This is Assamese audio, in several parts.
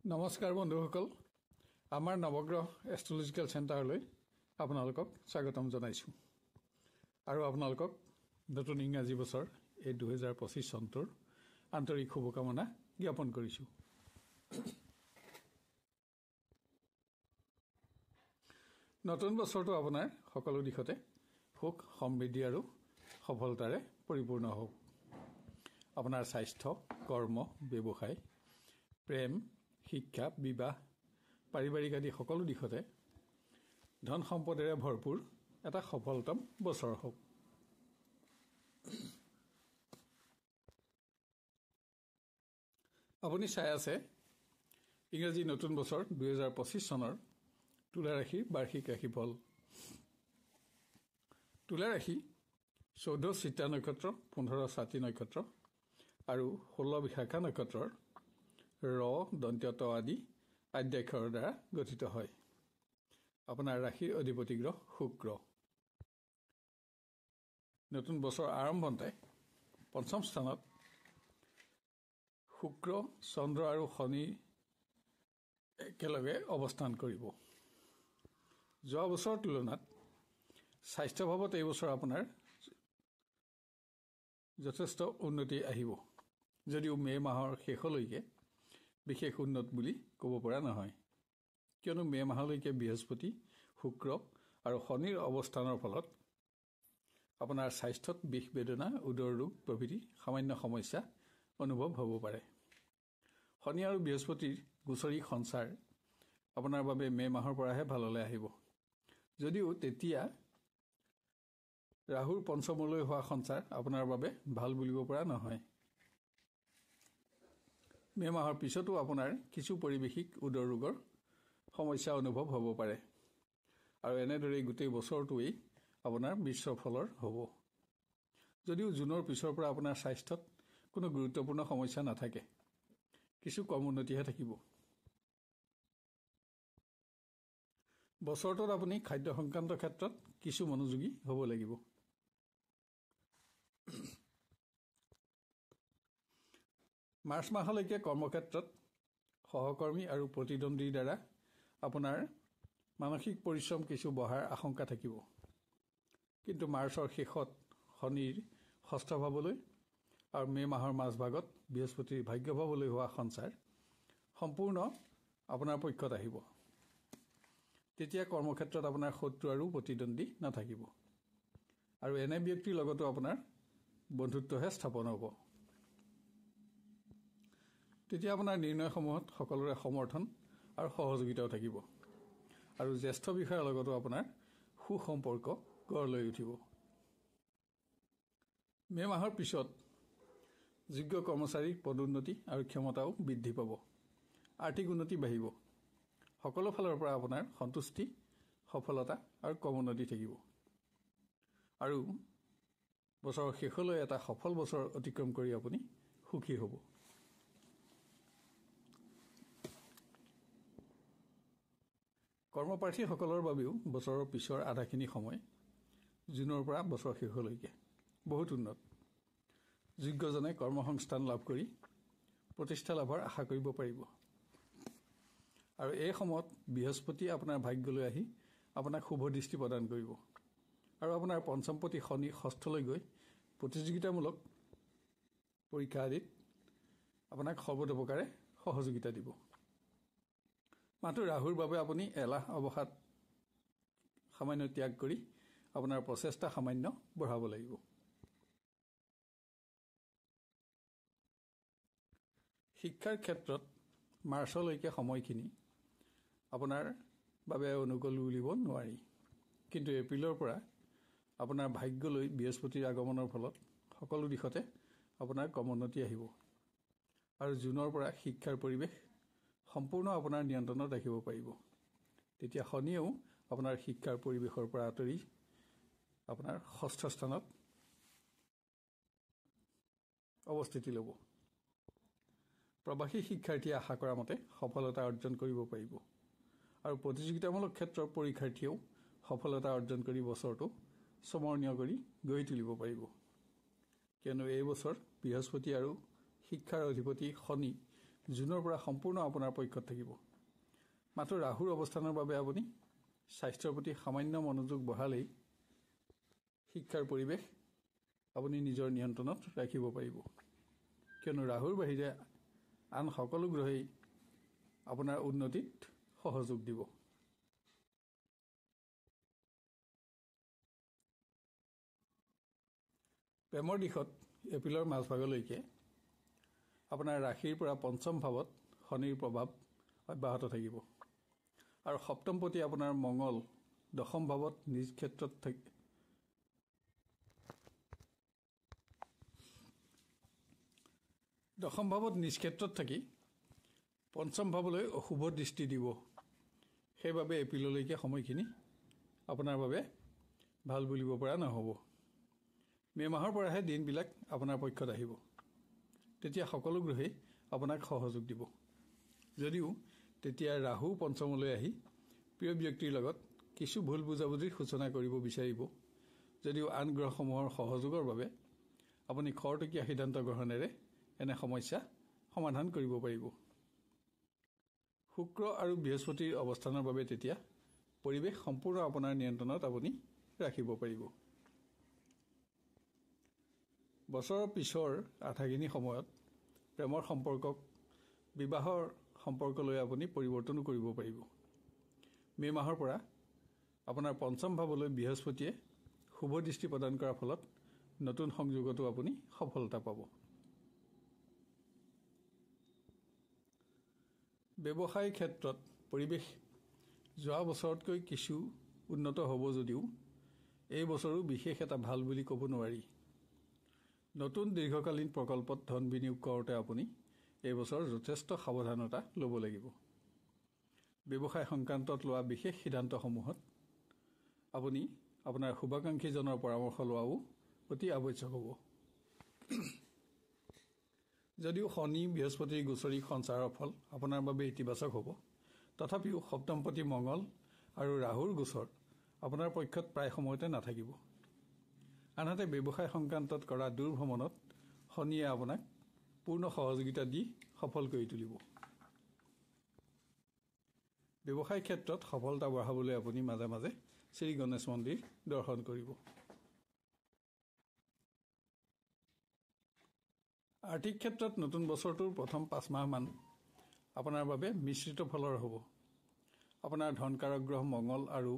নমস্কাৰ বন্ধুসকল, আমাৰ নৱগ্ৰহ এষ্ট্ৰলজিকেল চেণ্টাৰলৈ আপোনালোকক স্বাগতম জনাইছোঁ আৰু আপোনালোকক নতুন ইংৰাজী বছৰ এই 2025 চনটোৰ আন্তৰিক শুভকামনা জ্ঞাপন কৰিছোঁ। নতুন বছৰটো আপোনাৰ সকলো দিশতে সুখ, সমৃদ্ধি আৰু সফলতাৰে পৰিপূৰ্ণ হওক। আপোনাৰ স্বাস্থ্য, কৰ্ম, ব্যৱসায়, প্ৰেম, শিক্ষা, বিবাহ, পাৰিবাৰিক আদি সকলো দিশতে ধন সম্পদেৰে ভৰপূৰ এটা সফলতম বছৰ হওক। আপুনি চাই আছে ইংৰাজী নতুন বছৰ 2025 চনৰ তুলা ৰাশিৰ বাৰ্ষিক ৰাশিফল। তুলা ৰাশি 14 চিত্ৰা নক্ষত্ৰ, 15 স্বাতী নক্ষত্ৰ আৰু 16 বিশাখা নক্ষত্ৰৰ ৰ, দন্ত্য ত আদি আদ্যাক্ষৰৰ দ্বাৰা গঠিত হয়। আপোনাৰ ৰাশিৰ অধিপতি গ্ৰহ শুক্ৰ। নতুন বছৰ আৰম্ভণতে পঞ্চম স্থানত শুক্ৰ, চন্দ্ৰ আৰু শনি একেলগে অৱস্থান কৰিব। যোৱা বছৰৰ তুলনাত স্বাস্থ্যভাৱত এই বছৰ আপোনাৰ যথেষ্ট উন্নতি আহিব, যদিও মে' মাহৰ শেষলৈকে বিশেষ উন্নত বুলি ক'ব পৰা নহয়, কিয়নো মে' মাহলৈকে বৃহস্পতি, শুক্ৰ আৰু শনিৰ অৱস্থানৰ ফলত আপোনাৰ স্বাস্থ্যত বিষ বেদনা, উদৰ ৰোগ প্ৰভৃতি সামান্য সমস্যা অনুভৱ হ'ব পাৰে। শনি আৰু বৃহস্পতিৰ গোচৰী সঞ্চাৰ আপোনাৰ বাবে মে' মাহৰ পৰাহে ভাললৈ আহিব, যদিও তেতিয়া ৰাহুৰ পঞ্চমলৈ হোৱা সঞ্চাৰ আপোনাৰ বাবে ভাল বুলিব পৰা নহয়। মে' মাহৰ পিছতো আপোনাৰ কিছু পৰিৱেশিক উদৰ ৰোগৰ সমস্যা অনুভৱ হ'ব পাৰে আৰু এনেদৰেই গোটেই বছৰটোৱেই আপোনাৰ মিশ্ৰ ফলৰ হ'ব। যদিও জুনৰ পিছৰ পৰা আপোনাৰ স্বাস্থ্যত কোনো গুৰুত্বপূৰ্ণ সমস্যা নাথাকে, কিছু কম উন্নতিহে থাকিব। বছৰটোত আপুনি খাদ্য সংক্ৰান্ত ক্ষেত্ৰত কিছু মনোযোগী হ'ব লাগিব। মাৰ্চ মাহলৈকে কৰ্মক্ষেত্ৰত সহকৰ্মী আৰু প্ৰতিদ্বন্দ্বীৰ দ্বাৰা আপোনাৰ মানসিক পৰিশ্ৰম কিছু বঢ়াৰ আশংকা থাকিব, কিন্তু মাৰ্চৰ শেষত শনিৰ ষষ্ঠ ভাৱলৈ আৰু মে' মাহৰ মাজভাগত বৃহস্পতিৰ ভাগ্যভাৱলৈ হোৱা সঞ্চাৰ সম্পূৰ্ণ আপোনাৰ পক্ষত আহিব। তেতিয়া কৰ্মক্ষেত্ৰত আপোনাৰ শত্ৰু আৰু প্ৰতিদ্বন্দ্বী নাথাকিব আৰু এনে ব্যক্তিৰ লগতো আপোনাৰ বন্ধুত্বহে স্থাপন হ'ব। তেতিয়া আপোনাৰ নিৰ্ণয়সমূহত সকলোৰে সমৰ্থন আৰু সহযোগিতাও থাকিব আৰু জ্যেষ্ঠ বিষয়াৰ লগতো আপোনাৰ সুসম্পৰ্ক গঢ় লৈ উঠিব। মে' মাহৰ পিছত যোগ্য কৰ্মচাৰীৰ পদোন্নতি আৰু ক্ষমতাও বৃদ্ধি পাব, আৰ্থিক উন্নতি বাঢ়িব। সকলো ফালৰ পৰা আপোনাৰ সন্তুষ্টি, সফলতা আৰু কৰ্মোন্নতি থাকিব আৰু বছৰৰ শেষলৈ এটা সফল বছৰ অতিক্ৰম কৰি আপুনি সুখী হ'ব। কৰ্মপ্ৰাৰ্থীসকলৰ বাবেও বছৰৰ পিছৰ আধাখিনি সময় জুনৰ পৰা বছৰ শেষলৈকে বহুত উন্নত। যোগ্যজনে কৰ্মসংস্থান লাভ কৰি প্ৰতিষ্ঠা লাভৰ আশা কৰিব পাৰিব আৰু এই সময়ত বৃহস্পতি আপোনাৰ ভাগ্যলৈ আহি আপোনাক শুভ দৃষ্টি প্ৰদান কৰিব আৰু আপোনাৰ পঞ্চমপতি শনি ষষ্ঠলৈ গৈ প্ৰতিযোগিতামূলক পৰীক্ষা আদিত আপোনাক সৰ্বতোপ্ৰকাৰে সহযোগিতা দিব। মাত্ৰ ৰাহুৰ বাবে আপুনি এলাহ অৱসাদ সামান্য ত্যাগ কৰি আপোনাৰ প্ৰচেষ্টা সামান্য বঢ়াব লাগিব। শিক্ষাৰ ক্ষেত্ৰত মাৰ্চলৈকে সময়খিনি আপোনাৰ বাবে অনুকূল বুলিব নোৱাৰি, কিন্তু এপ্ৰিলৰ পৰা আপোনাৰ ভাগ্যলৈ বৃহস্পতিৰ আগমনৰ ফলত সকলো দিশতে আপোনাৰ ক্ৰমোন্নতি আহিব আৰু জুনৰ পৰা শিক্ষাৰ পৰিৱেশ সম্পূৰ্ণ আপোনাৰ নিয়ন্ত্ৰণত ৰাখিব পাৰিব। তেতিয়া শনিয়েও আপোনাৰ শিক্ষাৰ পৰিৱেশৰ পৰা আঁতৰি আপোনাৰ ষষ্ঠ স্থানত অৱস্থিতি ল'ব। প্ৰবাসী শিক্ষাৰ্থীয়ে আশা কৰা মতে সফলতা অৰ্জন কৰিব পাৰিব আৰু প্ৰতিযোগিতামূলক ক্ষেত্ৰৰ পৰীক্ষাৰ্থীয়েও সফলতা অৰ্জন কৰি বছৰটো স্মৰণীয় কৰি গঢ়ি তুলিব পাৰিব, কিয়নো এই বছৰ বৃহস্পতি আৰু শিক্ষাৰ অধিপতি শনি জুনৰ পৰা সম্পূৰ্ণ আপোনাৰ পক্ষত থাকিব। মাত্ৰ ৰাহুৰ অৱস্থানৰ বাবে আপুনি স্বাস্থ্যৰ প্ৰতি সামান্য মনোযোগ বঢ়ালেই শিক্ষাৰ পৰিৱেশ আপুনি নিজৰ নিয়ন্ত্ৰণত ৰাখিব পাৰিব, কিয়নো ৰাহুৰ বাহিৰে আন সকলো গ্ৰহেই আপোনাৰ উন্নতিত সহযোগ দিব। প্ৰেমৰ দিশত এপ্ৰিলৰ মাজভাগলৈকে আপোনাৰ ৰাশিৰ পৰা পঞ্চম ভাৱত শনিৰ প্ৰভাৱ অব্যাহত থাকিব আৰু সপ্তমপতি আপোনাৰ মংগল দশম ভাৱত নিজ ক্ষেত্ৰত থাকি পঞ্চম ভাৱলৈ অশুভ দৃষ্টি দিব। সেইবাবে এপ্ৰিললৈকে সময়খিনি আপোনাৰ বাবে ভাল বুলিব পৰা নহ'ব। মে' মাহৰ পৰাহে দিনবিলাক আপোনাৰ পক্ষত আহিব। তেতিয়া সকলো গ্ৰহেই আপোনাক সহযোগ দিব, যদিও তেতিয়া ৰাহু পঞ্চমলৈ আহি প্ৰিয় ব্যক্তিৰ লগত কিছু ভুল বুজাবুজিৰ সূচনা কৰিব বিচাৰিব। যদিও আন গ্ৰহসমূহৰ সহযোগৰ বাবে আপুনি খৰতকীয়া সিদ্ধান্ত গ্ৰহণেৰে এনে সমস্যা সমাধান কৰিব পাৰিব। শুক্ৰ আৰু বৃহস্পতিৰ অৱস্থানৰ বাবে তেতিয়া পৰিৱেশ সম্পূৰ্ণ আপোনাৰ নিয়ন্ত্ৰণত আপুনি ৰাখিব পাৰিব। বছৰৰ পিছৰ আধাখিনি সময়ত প্ৰেমৰ সম্পৰ্কক বিবাহৰ সম্পৰ্কলৈ আপুনি পৰিৱৰ্তনো কৰিব পাৰিব। মে' মাহৰ পৰা আপোনাৰ পঞ্চম ভাৱলৈ বৃহস্পতিয়ে শুভ দৃষ্টি প্ৰদান কৰাৰ ফলত নতুন সংযোগতো আপুনি সফলতা পাব। ব্যৱসায় ক্ষেত্ৰত পৰিৱেশ যোৱা বছৰতকৈ কিছু উন্নত হ'ব যদিও এই বছৰো বিশেষ এটা ভাল বুলি ক'ব নোৱাৰি। নতুন দীৰ্ঘকালীন প্ৰকল্পত ধন বিনিয়োগ কৰোঁতে আপুনি এই বছৰ যথেষ্ট সাৱধানতা ল'ব লাগিব। ব্যৱসায় সংক্ৰান্তত লোৱা বিশেষ সিদ্ধান্তসমূহত আপুনি আপোনাৰ শুভাকাংক্ষীজনৰ পৰামৰ্শ লোৱাও অতি আৱশ্যক হ'ব। যদিও শনি বৃহস্পতিৰ গোচৰী সঞ্চাৰৰ ফল আপোনাৰ বাবে ইতিবাচক হ'ব, তথাপিও সপ্তমপতি মংগল আৰু ৰাহুৰ গোচৰ আপোনাৰ পক্ষত প্ৰায় সময়তে নাথাকিব। আনহাতে ব্যৱসায় সংক্ৰান্তত কৰা দূৰভ্ৰমণত শনিয়ে আপোনাক পূৰ্ণ সহযোগিতা দি সফল কৰি তুলিব। ব্যৱসায় ক্ষেত্ৰত সফলতা বঢ়াবলৈ আপুনি মাজে মাজে শ্ৰী গণেশ মন্দিৰ দৰ্শন কৰিব। আৰ্থিক ক্ষেত্ৰত নতুন বছৰটোৰ প্ৰথম 5 মাহমান আপোনাৰ বাবে মিশ্ৰিত ফলৰ হ'ব। আপোনাৰ ধনকাৰক গ্ৰহ মংগল আৰু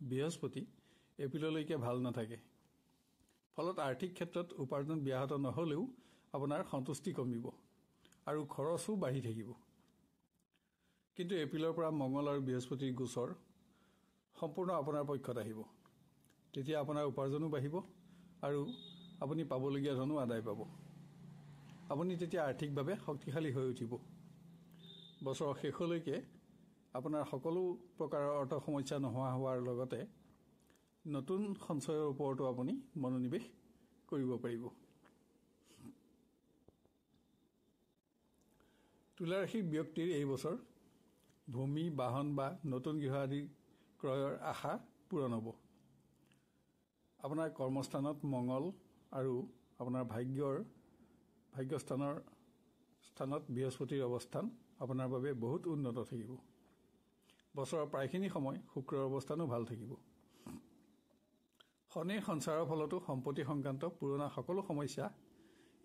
বৃহস্পতি এপ্ৰিললৈকে ভাল নাথাকে। ফলত আৰ্থিক ক্ষেত্ৰত উপাৰ্জন ব্যাহত নহ'লেও আপোনাৰ সন্তুষ্টি কমিব আৰু খৰচো বাঢ়ি থাকিব। কিন্তু এপ্ৰিলৰ পৰা মংগল আৰু বৃহস্পতিৰ গোচৰ সম্পূৰ্ণ আপোনাৰ পক্ষত আহিব। তেতিয়া আপোনাৰ উপাৰ্জনো বাঢ়িব আৰু আপুনি পাবলগীয়া ধনো আদায় পাব। আপুনি তেতিয়া আৰ্থিকভাৱে শক্তিশালী হৈ উঠিব। বছৰৰ শেষলৈকে আপোনাৰ সকলো প্ৰকাৰৰ অৰ্থ সমস্যা নোহোৱা হোৱাৰ লগতে নতুন সঞ্চয়ৰ ওপৰতো আপুনি মনোনিৱেশ কৰিব পাৰিব। তুলা ৰাশিৰ ব্যক্তিৰ এই বছৰ ভূমি, বাহন বা নতুন গৃহ আদি ক্ৰয়ৰ আশা পূৰণ হ'ব। আপোনাৰ কৰ্মস্থানত মংগল আৰু আপোনাৰ ভাগ্যস্থানৰ স্থানত বৃহস্পতিৰ অৱস্থান আপোনাৰ বাবে বহুত উন্নত থাকিব। বছৰৰ প্ৰায়খিনি সময় শুক্ৰৰ অৱস্থানো ভাল থাকিব। শনিৰ সঞ্চাৰৰ ফলতো সম্পত্তি সংক্ৰান্ত পুৰণা সকলো সমস্যা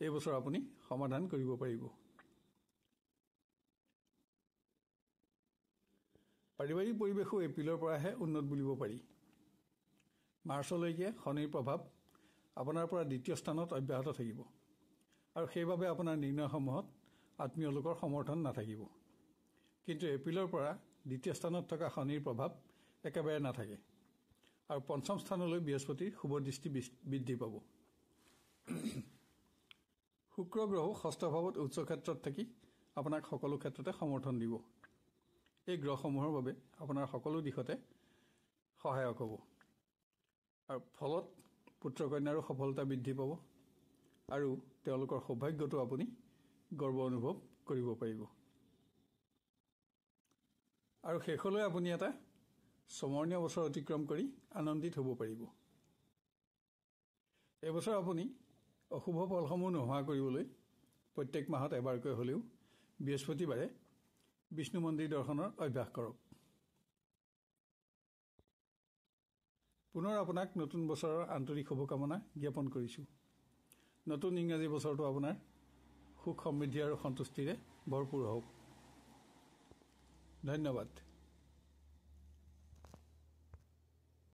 এই বছৰ আপুনি সমাধান কৰিব পাৰিব। পাৰিবাৰিক পৰিৱেশো এপ্ৰিলৰ পৰাহে উন্নত বুলিব পাৰি। মাৰ্চলৈকে শনিৰ প্ৰভাৱ আপোনাৰ পৰা দ্বিতীয় স্থানত অব্যাহত থাকিব আৰু সেইবাবে আপোনাৰ নিৰ্ণয়সমূহত আত্মীয় লোকৰ সমৰ্থন নাথাকিব। কিন্তু এপ্ৰিলৰ পৰা দ্বিতীয় স্থানত থকা শনিৰ প্ৰভাৱ একেবাৰে নাথাকে আৰু পঞ্চম স্থানলৈ বৃহস্পতিৰ শুভ দৃষ্টি বৃদ্ধি পাব। শুক্ৰ গ্ৰহও ষষ্ঠ ভাৱত উচ্চ ক্ষেত্ৰত থাকি আপোনাক সকলো ক্ষেত্ৰতে সমৰ্থন দিব। এই গ্ৰহসমূহৰ বাবে আপোনাৰ সকলো দিশতে সহায়ক হ'ব আৰু ফলত পুত্ৰ কন্যাৰো সফলতা বৃদ্ধি পাব আৰু তেওঁলোকৰ সৌভাগ্যটো আপুনি গৰ্ব অনুভৱ কৰিব পাৰিব। আৰু শেষলৈ আপুনি এটা স্মৰণীয় বছৰ অতিক্ৰম কৰি আনন্দিত হ'ব পাৰিব। এইবছৰ আপুনি অশুভ ফলসমূহ নোহোৱা কৰিবলৈ প্ৰত্যেক মাহত এবাৰকৈ হ'লেও বৃহস্পতিবাৰে বিষ্ণু মন্দিৰ দৰ্শনৰ অভ্যাস কৰক। পুনৰ আপোনাক নতুন বছৰৰ আন্তৰিক শুভকামনা জ্ঞাপন কৰিছোঁ। নতুন ইংৰাজী বছৰটো আপোনাৰ সুখ সমৃদ্ধি আৰু সন্তুষ্টিৰে ভৰপূৰ হওক। ধন্যবাদ।